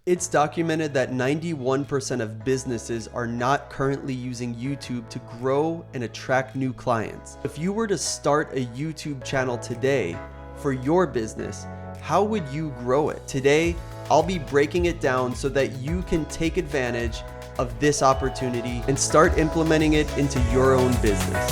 It's documented that 91% of businesses are not currently using YouTube to grow and attract new clients. If you were to start a YouTube channel today for your business, how would you grow it? Today, I'll be breaking it down so that you can take advantage of this opportunity and start implementing it into your own business.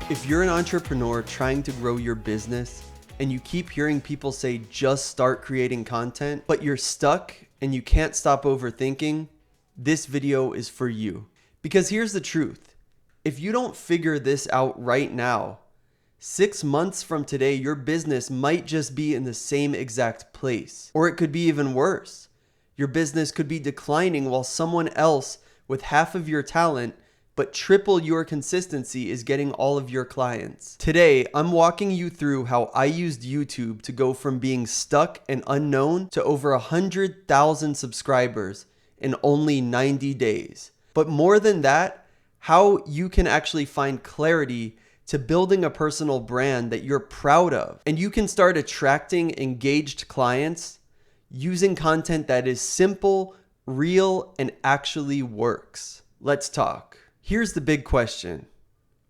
If you're an entrepreneur trying to grow your business and you keep hearing people say just start creating content, but you're stuck and you can't stop overthinking, this video is for you. Because here's the truth. If you don't figure this out right now, 6 months from today, your business might just be in the same exact place. Or it could be even worse. Your business could be declining while someone else with half of your talent but triple your consistency is getting all of your clients. Today, I'm walking you through how I used YouTube to go from being stuck and unknown to over 100,000 subscribers in only 90 days. But more than that, how you can actually find clarity to building a personal brand that you're proud of. And you can start attracting engaged clients using content that is simple, real, and actually works. Let's talk. Here's the big question.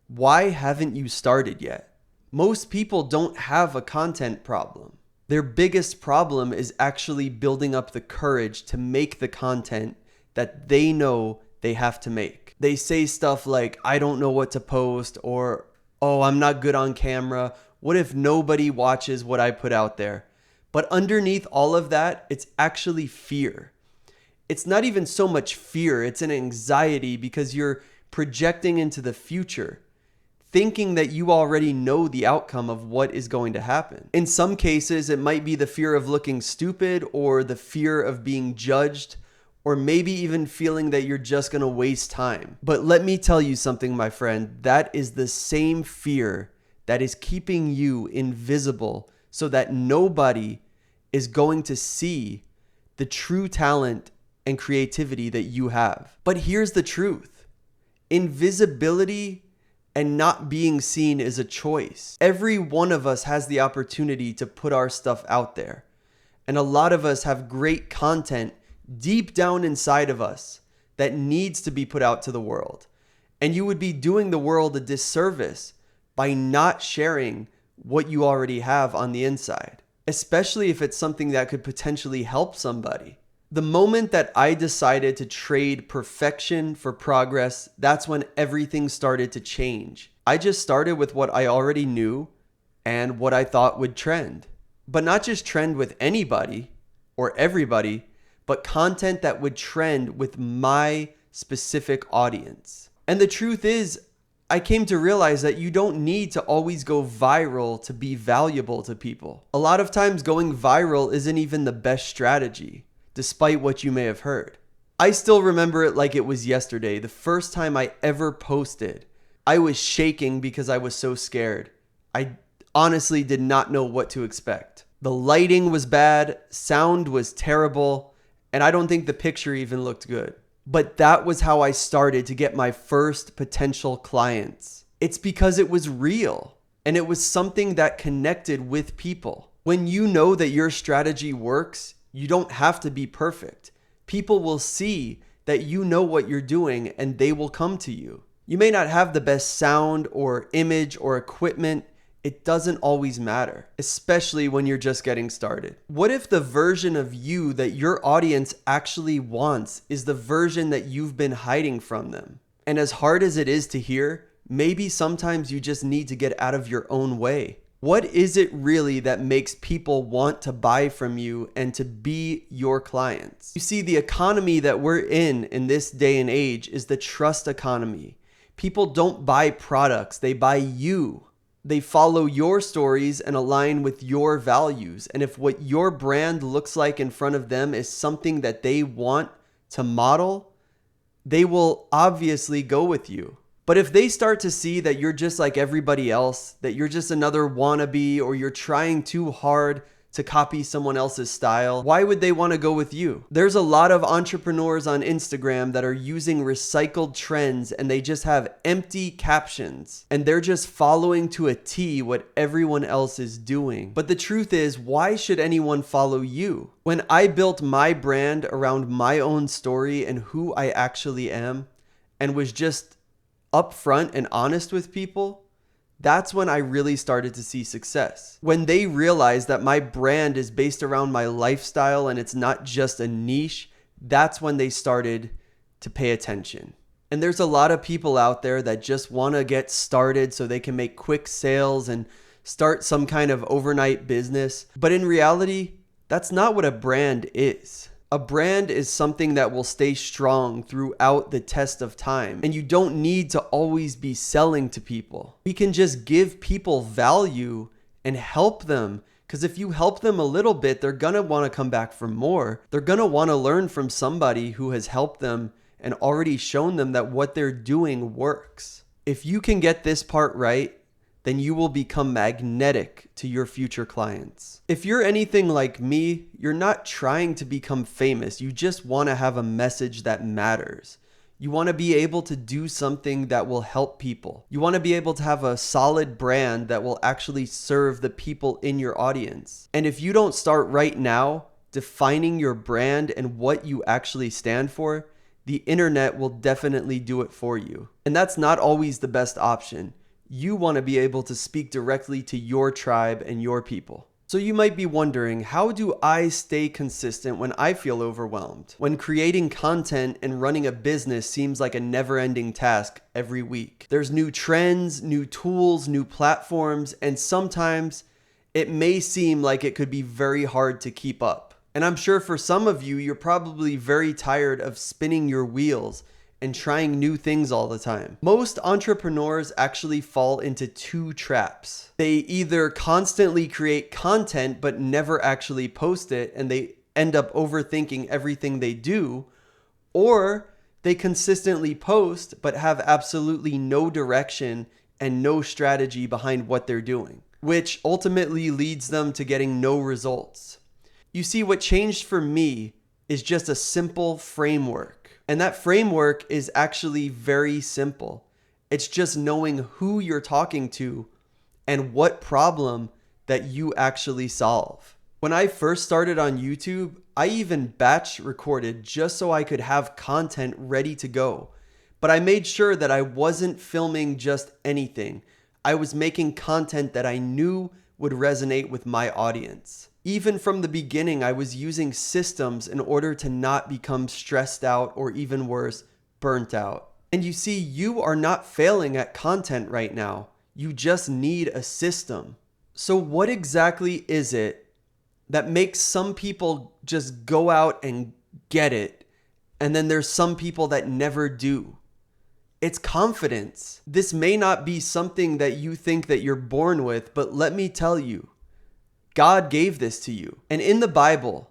Why haven't you started yet? Most people don't have a content problem. Their biggest problem is actually building up the courage to make the content that they know they have to make. They say stuff like, I don't know what to post, or, oh, I'm not good on camera. What if nobody watches what I put out there? But underneath all of that, it's actually fear. It's not even so much fear, it's an anxiety because you're projecting into the future, thinking that you already know the outcome of what is going to happen. In some cases, it might be the fear of looking stupid or the fear of being judged, or maybe even feeling that you're just going to waste time. But let me tell you something, my friend, that is the same fear that is keeping you invisible so that nobody is going to see the true talent and creativity that you have. But here's the truth. Invisibility and not being seen is a choice. Every one of us has the opportunity to put our stuff out there. And a lot of us have great content deep down inside of us that needs to be put out to the world. And you would be doing the world a disservice by not sharing what you already have on the inside, especially if it's something that could potentially help somebody. The moment that I decided to trade perfection for progress, that's when everything started to change. I just started with what I already knew and what I thought would trend. But not just trend with anybody or everybody, but content that would trend with my specific audience. And the truth is, I came to realize that you don't need to always go viral to be valuable to people. A lot of times going viral isn't even the best strategy, despite what you may have heard. I still remember it like it was yesterday. The first time I ever posted, I was shaking because I was so scared. I honestly did not know what to expect. The lighting was bad, sound was terrible, and I don't think the picture even looked good. But that was how I started to get my first potential clients. It's because it was real, and it was something that connected with people. When you know that your strategy works, you don't have to be perfect. People will see that you know what you're doing and they will come to you. You may not have the best sound or image or equipment. It doesn't always matter, especially when you're just getting started. What if the version of you that your audience actually wants is the version that you've been hiding from them? And as hard as it is to hear, maybe sometimes you just need to get out of your own way. What is it really that makes people want to buy from you and to be your clients? You see, the economy that we're in this day and age is the trust economy. People don't buy products, they buy you. They follow your stories and align with your values. And if what your brand looks like in front of them is something that they want to model, they will obviously go with you. But if they start to see that you're just like everybody else, that you're just another wannabe, or you're trying too hard to copy someone else's style. Why would they want to go with you? There's a lot of entrepreneurs on Instagram that are using recycled trends and they just have empty captions and they're just following to a T what everyone else is doing. But the truth is, why should anyone follow you? When I built my brand around my own story and who I actually am and was just upfront and honest with people, that's when I really started to see success. When they realized that my brand is based around my lifestyle and it's not just a niche, that's when they started to pay attention. And there's a lot of people out there that just want to get started so they can make quick sales and start some kind of overnight business. But in reality, that's not what a brand is. A brand is something that will stay strong throughout the test of time. And you don't need to always be selling to people. We can just give people value and help them. Because if you help them a little bit, they're going to want to come back for more. They're going to want to learn from somebody who has helped them and already shown them that what they're doing works. If you can get this part right, then you will become magnetic to your future clients. If you're anything like me, you're not trying to become famous. You just want to have a message that matters. You want to be able to do something that will help people. You want to be able to have a solid brand that will actually serve the people in your audience. And if you don't start right now defining your brand and what you actually stand for, the internet will definitely do it for you. And that's not always the best option. You want to be able to speak directly to your tribe and your people. So you might be wondering, how do I stay consistent when I feel overwhelmed? When creating content and running a business seems like a never-ending task every week. There's new trends, new tools, new platforms, and sometimes it may seem like it could be very hard to keep up. And I'm sure for some of you, you're probably very tired of spinning your wheels and trying new things all the time. Most entrepreneurs actually fall into two traps. They either constantly create content but never actually post it and they end up overthinking everything they do, or they consistently post but have absolutely no direction and no strategy behind what they're doing, which ultimately leads them to getting no results. You see, what changed for me is just a simple framework. And that framework is actually very simple. It's just knowing who you're talking to and what problem that you actually solve. When I first started on YouTube, I even batch recorded just so I could have content ready to go. But I made sure that I wasn't filming just anything. I was making content that I knew would resonate with my audience. Even from the beginning, I was using systems in order to not become stressed out or even worse, burnt out. And you see, you are not failing at content right now. You just need a system. So what exactly is it that makes some people just go out and get it, and then there's some people that never do? It's confidence. This may not be something that you think that you're born with, but let me tell you, God gave this to you. And in the Bible,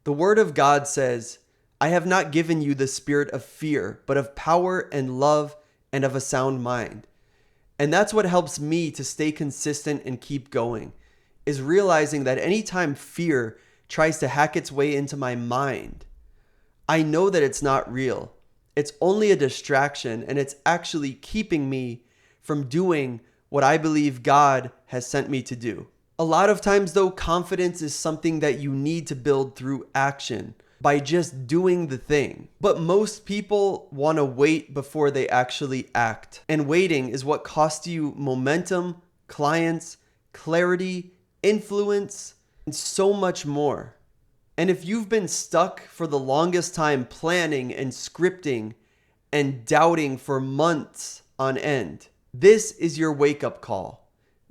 the word of God says, I have not given you the spirit of fear, but of power and love and of a sound mind. And that's what helps me to stay consistent and keep going, is realizing that anytime fear tries to hack its way into my mind, I know that it's not real. It's only a distraction, and it's actually keeping me from doing what I believe God has sent me to do. A lot of times, though, confidence is something that you need to build through action by just doing the thing. But most people want to wait before they actually act. And waiting is what costs you momentum, clients, clarity, influence, and so much more. And if you've been stuck for the longest time planning and scripting and doubting for months on end, this is your wake-up call.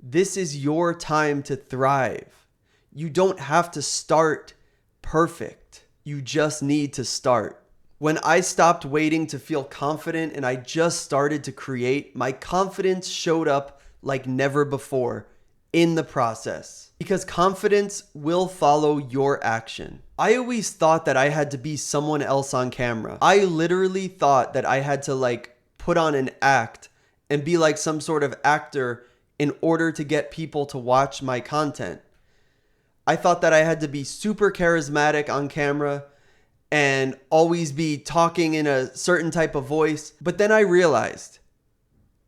This is your time to thrive. You don't have to start perfect. You just need to start. When I stopped waiting to feel confident and I just started to create, my confidence showed up like never before in the process. Because confidence will follow your action. I always thought that I had to be someone else on camera. I literally thought that I had to put on an act and be like some sort of actor in order to get people to watch my content. I thought that I had to be super charismatic on camera and always be talking in a certain type of voice. But then I realized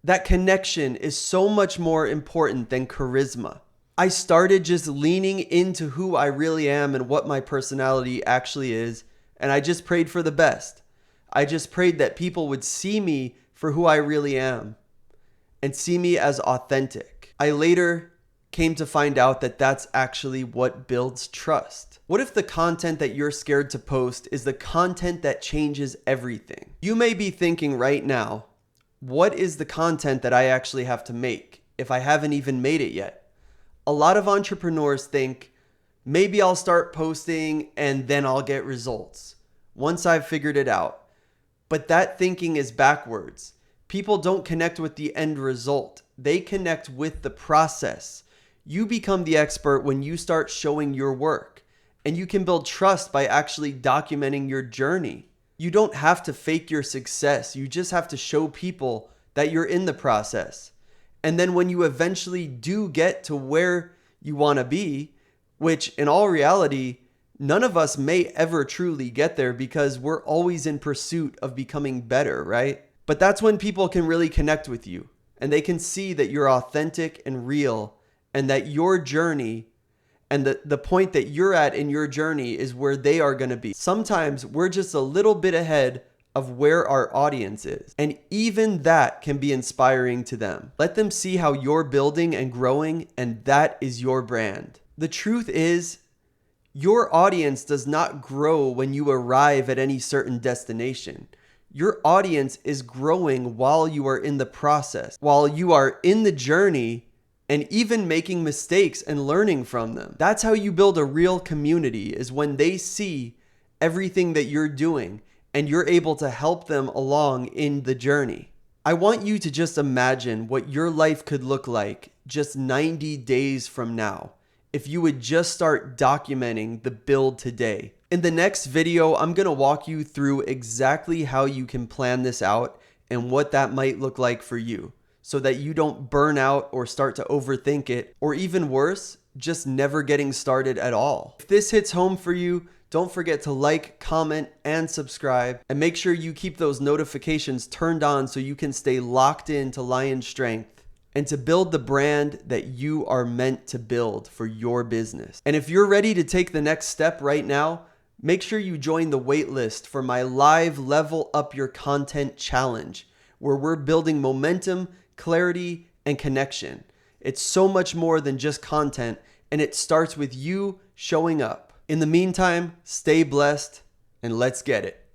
that connection is so much more important than charisma. I started just leaning into who I really am and what my personality actually is, and I just prayed for the best. I just prayed that people would see me for who I really am and see me as authentic. I later came to find out that that's actually what builds trust. What if the content that you're scared to post is the content that changes everything? You may be thinking right now, what is the content that I actually have to make if I haven't even made it yet? A lot of entrepreneurs think, maybe I'll start posting and then I'll get results once I've figured it out. But that thinking is backwards. People don't connect with the end result. They connect with the process. You become the expert when you start showing your work, and you can build trust by actually documenting your journey. You don't have to fake your success. You just have to show people that you're in the process. And then when you eventually do get to where you want to be, which in all reality, none of us may ever truly get there because we're always in pursuit of becoming better, right? But that's when people can really connect with you and they can see that you're authentic and real and that your journey and the point that you're at in your journey is where they are going to be. Sometimes we're just a little bit ahead of where our audience is. And even that can be inspiring to them. Let them see how you're building and growing, and that is your brand. The truth is, your audience does not grow when you arrive at any certain destination. Your audience is growing while you are in the process, while you are in the journey and even making mistakes and learning from them. That's how you build a real community, is when they see everything that you're doing and you're able to help them along in the journey. I want you to just imagine what your life could look like just 90 days from now if you would just start documenting the build today. In the next video, I'm going to walk you through exactly how you can plan this out and what that might look like for you, so that you don't burn out or start to overthink it, or even worse, just never getting started at all. If this hits home for you, don't forget to like, comment, and subscribe, and make sure you keep those notifications turned on so you can stay locked into Lion Strength and to build the brand that you are meant to build for your business. And if you're ready to take the next step right now, make sure you join the waitlist for my live Level Up Your Content Challenge, where we're building momentum, clarity, and connection. It's so much more than just content, and it starts with you showing up. In the meantime, stay blessed and let's get it.